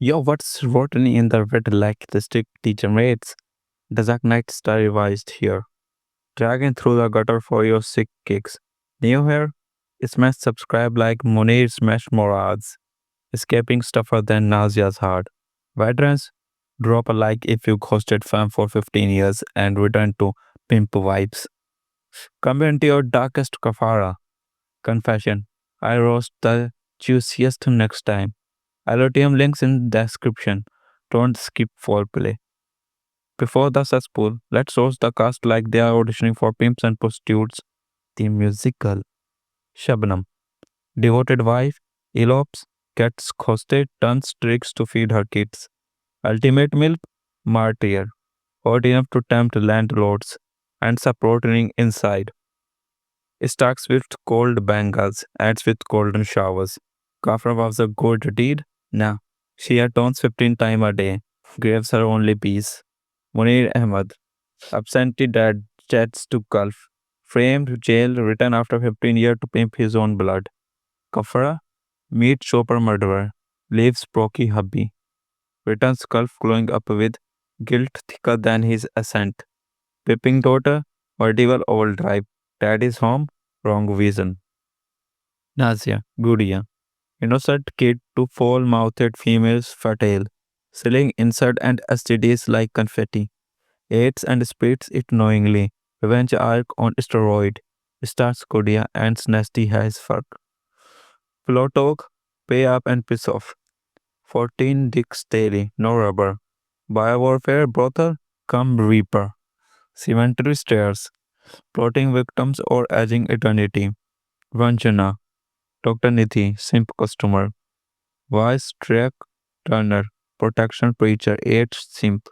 Yo, what's rotten in the red like the stick degenerates? The Zack Knight star revised here. Dragging through the gutter for your sick kicks. New here? Smash subscribe like Munir smash Morads. Escaping tougher than Nazia's heart. Veterans, drop a like if you hosted fam for 15 years and return to pimp vibes. Come into your darkest kafara. Confession. I roast the juiciest next time. LOTM links in description. Don't skip foreplay. Before the cesspool, let's roast the cast like they are auditioning for pimps and prostitutes. The musical. Shabnam. Devoted wife. Elopes. Gets ghosted, turns tricks to feed her kids. Ultimate milk. Martyr. Hot enough to tempt landlords. Ends up rotting inside. Starts with cold bangles, ends with golden showers. Kafra was a good deed? Nah. She atones 15 times a day. Graves her only peace. Munir Ahmed. Absentee dad chats to Gulf. Framed, jailed, return after 15 years to pimp his own blood. Kafra. Meet chopper murderer. Leaves Proky hubby. Returns Gulf glowing up with guilt thicker than his ascent. Pipping daughter. Medieval overdrive. Dad is home. Wrong vision. Nazia. Gudia. Innocent kid to foul mouthed females fatal. Selling insert and STDs like confetti. Aids and spreads it knowingly. Revenge arc on steroid. Starts Kodia ends nasty has fuck. Plotog, pay up and piss off. 14 dicks daily, no rubber. Biowarfare brothel, come reaper. Cemetery stairs, plotting victims or aging eternity. Vanjana, Dr. Nithi, simp customer. Vice Trek Turner, protection preacher, 8 simp.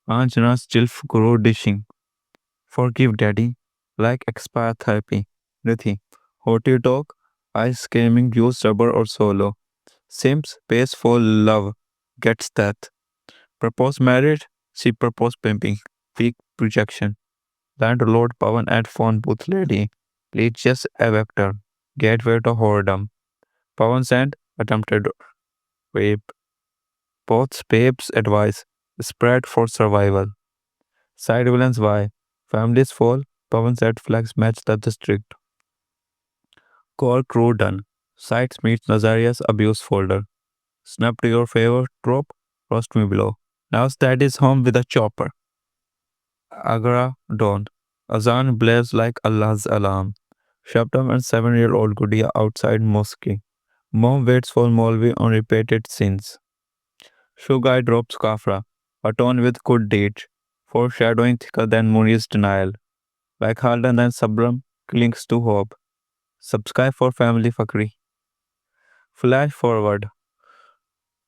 Anjana's Jilf Guru dishing. Forgive daddy, like expire therapy. Nithi, Hoti talk, ice gaming, use rubber or solo. Simps pays for love, gets that. Propose marriage, she propose pimping. Weak projection. Landlord Pavan at phone booth lady. Please just evict her. Gateway to whoredom. Pavan sent attempted rape. Both babes advice. Spread for survival. Side villains why? Families fall. Pavan said flags match the district. Call crew done. Sites meets Nazaria's abuse folder. Snap to your favorite drop. Roast me below. Now Stad is home with a chopper. Agra dawn. Azan blares like Allah's alarm. Shabdam and 7-year-old Gudia outside mosque. Mom waits for Molvi on repeated sins. Shugai drops Kafra, atone with good deeds, foreshadowing thicker than Muni's denial. Like Haldan and Sabram clings to hope. Subscribe for family fuckery. Flash forward.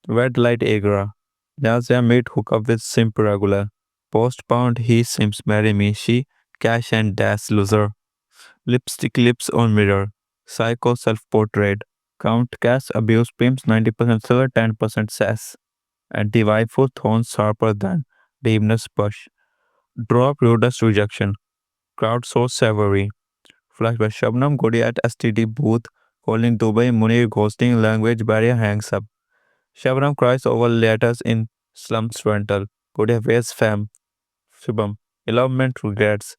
Red light Agra. Nazia made hookup with Simp regular. Postbound he Simps marry me. She cash and dash loser. Lipstick lips on mirror. Psycho self-portrait. Count cash abuse pimps 90% silver 10% sass. And the waifu thorns sharper than deepness push. Drop rudest rejection. Crowd so savory. Flash by Shabnam Godi at STD booth. Calling Dubai Munir ghosting language barrier hangs up. Shabnam cries over letters in slums rental. Godi wears fam. Shubham. Elopement regrets.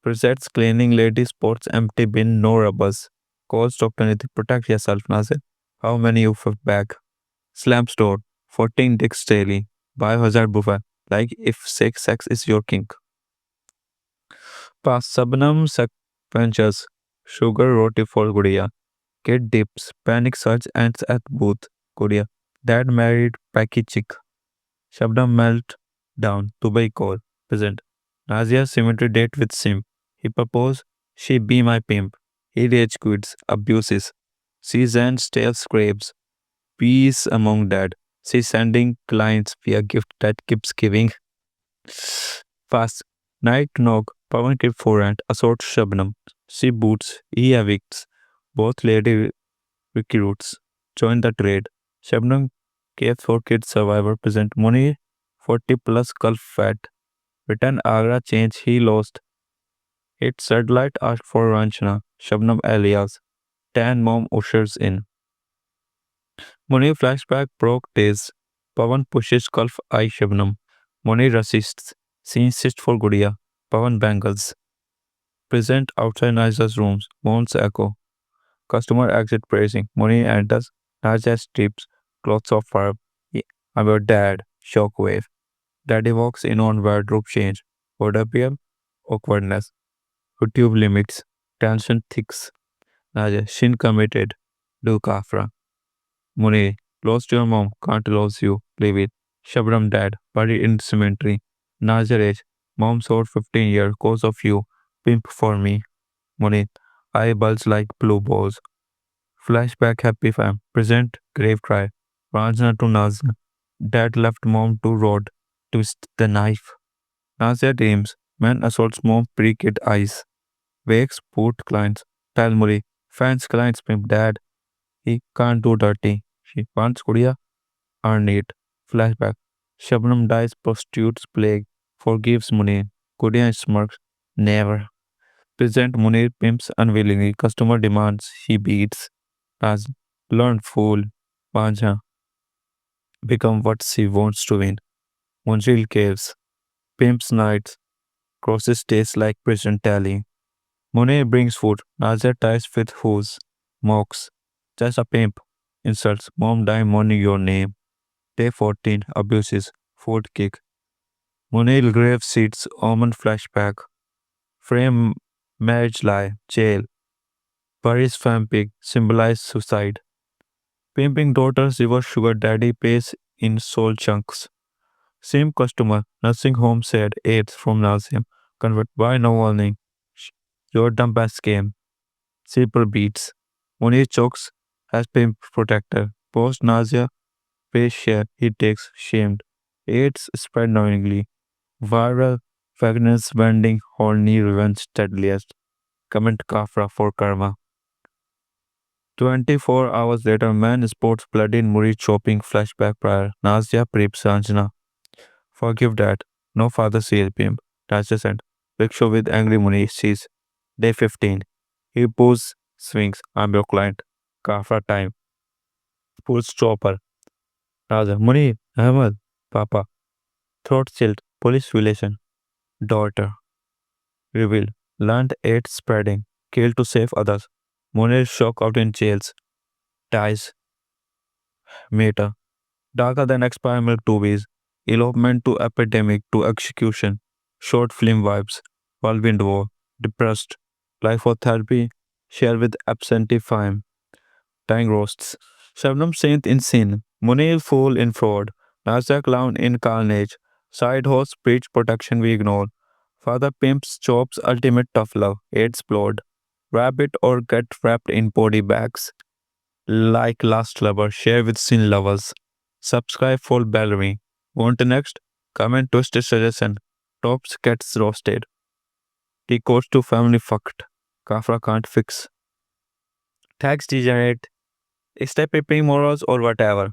Presets cleaning lady sports empty bin no rubbers. Calls Dr. Nithi protect yourself Nazir. How many you have back? Slam store. 14 dicks daily. Biohazard buffet. Like if sex is your kink. Pass Sabnam Sak Punches. Sugar roti for Gudia. Kid dips. Panic surge ends at booth. Gudia. Dad married Paki chick. Shabnam melt down. Dubai call. Present. Nazia symmetry date with Sim. He proposed, she be my pimp. He rage quits, abuses. She sends tail scrapes. Peace among dead. She sending clients via gift that keeps giving. Fast. Night knock. Pawan kid forehand. Assault Shabnam. She boots. He evicts. Both lady recruits. Join the trade. Shabnam caves for kid survivor present. Money 40 plus Gulf fat. Return Agra change he lost. Hit Sadlight asked for Ranchana. Shabnam alias. Tan mom ushers in. Muni flashback broke days. Pawan pushes Gulf Eye Shabnam. Muni resists. She insists for Gudia. Pawan bangles. Present outside Naja's rooms. Moans echo. Customer exit praising. Muni enters. Naja strips clothes off her. I'm your dad. Shockwave. Daddy walks in on wardrobe change. Would appear. Awkwardness. YouTube limits. Tension thicks. Naja. Shin committed. Do Kafra. Muni. Lost your mom. Can't lose you. Leave it. Shabram dad. Buried in cemetery. Naja age. Mom sold 15 years. Cause of you. Pimp for me. Muni. Eye bulge like blue balls. Flashback happy fam. Present grave cry. Ranjana to Nazna. Dad left mom to rot. Twist the knife. Nazia dreams. Man assaults mom pre-kid eyes. Wakes put clients. Tell Muri. Fans clients pimp dad. He can't do dirty. She wants Kudia. Earn it. Flashback. Shabnam dies prostitute's plague. Forgives Munir. Kudia smirks. Never. Present Munir pimps unwillingly. Customer demands. He beats. As learned fool. Panja. Become what she wants to win. Munjil caves. Pimps nights. Crosses taste like prison tally. Monet brings food. Nazir ties with hooves. Mocks. Just a pimp. Insults. Mom die mourning your name. Day 14. Abuses. Food kick. Monet grave seats. Omen flashback. Frame marriage lie. Jail. Paris fam pig. Symbolize suicide. Pimping daughters reverse sugar daddy pays in soul chunks. Same customer. Nursing home said AIDS from Nazim. Convert by no warning. Your dumb ass game. Super beats. Munir chokes has been protector. Post nausea, face share, he takes shamed. AIDS spread knowingly. Viral vaginous bending horny revenge deadliest. Comment Kafra for karma. 24 hours later, man sports bloody in Muri chopping flashback prior. Nazia preps Sanjana. Forgive that. No father sees pimp. That's the sent. Big show with angry Muni sees. Day 15. He pulls swings. I'm your client. Kafra time. Pulls chopper. Raja. Muni. Ahmed. Papa. Throat child. Police relation. Daughter. Revealed. Learned AIDS spreading. Killed to save others. Munir shock out in jails. Dies. Meta. Darker than experimental movies. Elopement to epidemic to execution. Short film vibes. Whirlwind war. Depressed. Life for therapy. Share with absentee fame. Tang roasts. Shabnam Saint in sin. Munir fool in fraud. Nasdaq clown in carnage. Side host preach protection we ignore. Father pimps chops ultimate tough love. AIDS blood. Wrap it or get wrapped in body bags. Like last lover, share with sin lovers. Subscribe for Bellamy. Want next? Comment twisted suggestion. Tops gets roasted. T codes to family fucked. Kafra can't fix. Tax degenerate. Step peeping morals or whatever.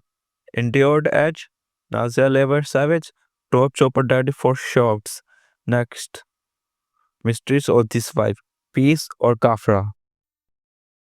Endured edge. Nazia lever savage. Top chopper daddy for shouts. Next. Mysteries of this wife. Peace or Kafra.